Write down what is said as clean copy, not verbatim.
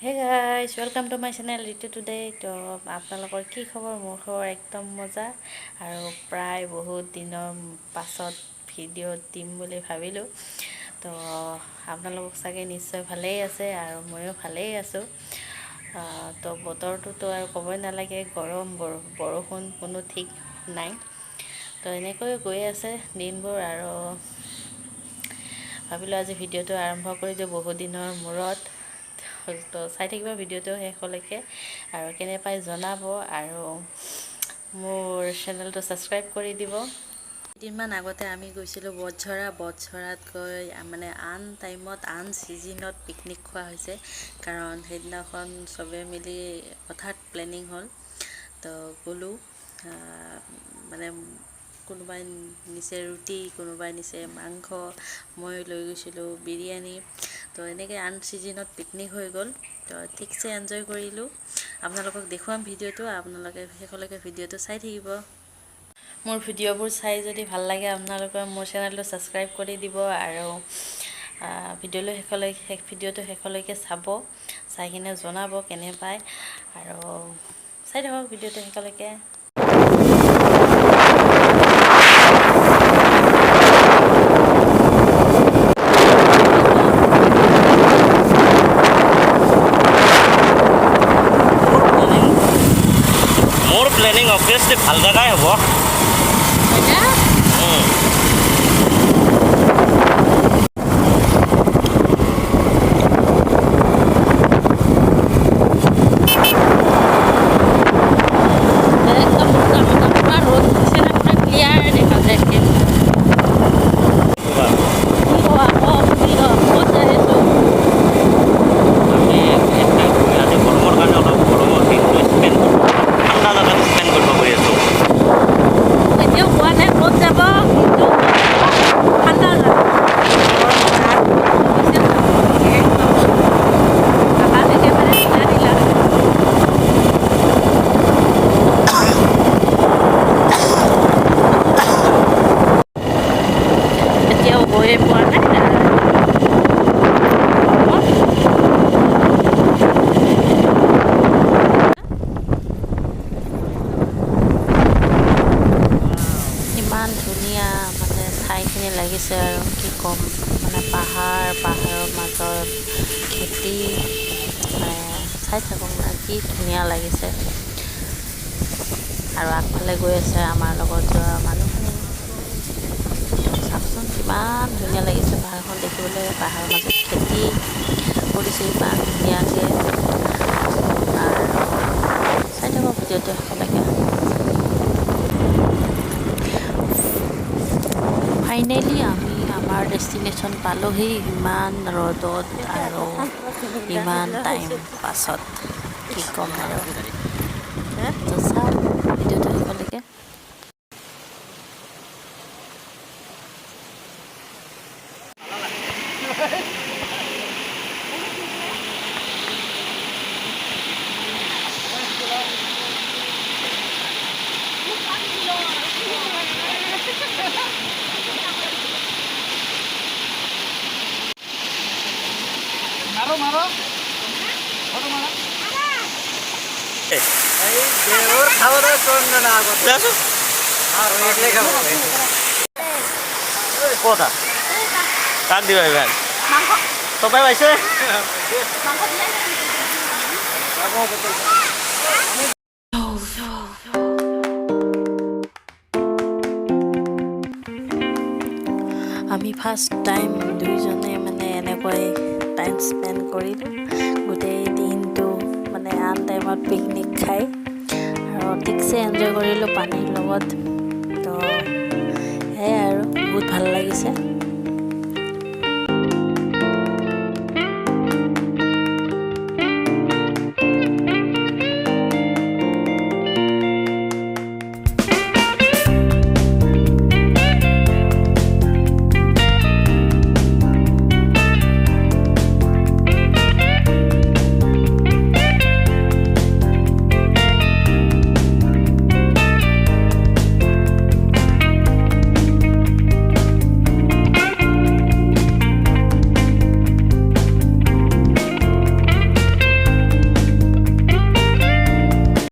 Hey guys, welcome to my channel Ritu today. তো আপোনালোকৰ কি খবৰ? মোৰ খবৰ একদম মজা আৰু প্ৰায় বহুত দিনৰ পাছত ভিডিঅ' দিম বুলি ভাবিলোঁ। তো আপোনালোক চাগে নিশ্চয় ভালেই আছে আৰু ময়ো ভালেই আছোঁ। তো বতৰটোতো আৰু ক'বই নালাগে, গৰম বৰষুণ কোনো ঠিক নাই। তো এনেকৈ গৈ আছে দিনবোৰ আৰু ভাবিলোঁ আজি ভিডিঅ'টো আৰম্ভ কৰি দিওঁ বহুত দিনৰ মূৰত। তো চাই থাকিব ভিডিঅ'টো শেষলৈকে আৰু কেনে পাই জনাব আৰু মোৰ চেনেলটো ছাবস্ক্ৰাইব কৰি দিব। কেইদিনমান আগতে আমি গৈছিলোঁ বটঝৰাত গৈ মানে আন টাইমত আন ছিজনত পিকনিক খোৱা হৈছে, কাৰণ সেইদিনাখন চবে মিলি হঠাৎ প্লেনিং হ'ল। তো গ'লোঁ, মানে কোনোবাই নিছে ৰুটি, কোনোবাই নিছে মাংস, মই লৈ গৈছিলোঁ বিৰিয়ানী। তো এনেকৈ আন ছিজনত পিকনিক হৈ গ'ল। তো ঠিকছে এনজয় কৰিলোঁ। আপোনালোকক দেখুৱাম ভিডিঅ'টো, আপোনালোকে শেষলৈকে ভিডিঅ'টো চাই থাকিব। মোৰ ভিডিঅ'বোৰ চাই যদি ভাল লাগে আপোনালোকে মোৰ চেনেলটো ছাবস্ক্ৰাইব কৰি দিব আৰু ভিডিঅ'টো শেষলৈকে চাব, চাই কিনে জনাব কেনে পায় আৰু চাই থাকক ভিডিঅ'টো শেষলৈকে। প্লেনিং অবভিয়াছলি ভাল জেগাই হ'ব। ইমান ধুনীয়া মানে ঠাইখিনি লাগিছে আৰু কি ক'ম, মানে পাহাৰৰ মাজত খেতি, মানে চাই থাকক না কি ধুনীয়া লাগিছে। আৰু আগফালে গৈ আছে আমাৰ লগত যোৱা মানুহখিনি। চাওকচোন কিমান ধুনীয়া লাগিছে পাহাৰখন দেখিবলৈ, পাহাৰৰ মাজত খেতি কৰিছে ইমান ধুনীয়াকৈ। আৰু চাই থাকক ভিডিঅ'টো শেষলৈকে। ফাইনেলি আমি আমাৰ ডেষ্টিনেশ্যন পালোহি, ইমান ৰ'দত আৰু ইমান টাইম পাছত, কি ক'ম আৰু। তো চাওক ভিডিঅ'টো শেষলৈকে। মারো এই দেওর খাওয়া দাওয়া করুন না করতে আসো আর এগুলাই খাবো কোথা কাক দিবা এবার সবাই পাইছে আমি ফাৰ্ষ্ট টাইম দুইজনে মানে এনেকৈ টাইম স্পেণ্ড কৰিলোঁ, গোটেই দিনটো মানে আন টাইমত পিকনিক খাই আৰু ঠিকছে এনজয় কৰিলোঁ পানীৰ লগত। তো সেয়াই আৰু বহুত ভাল লাগিছে।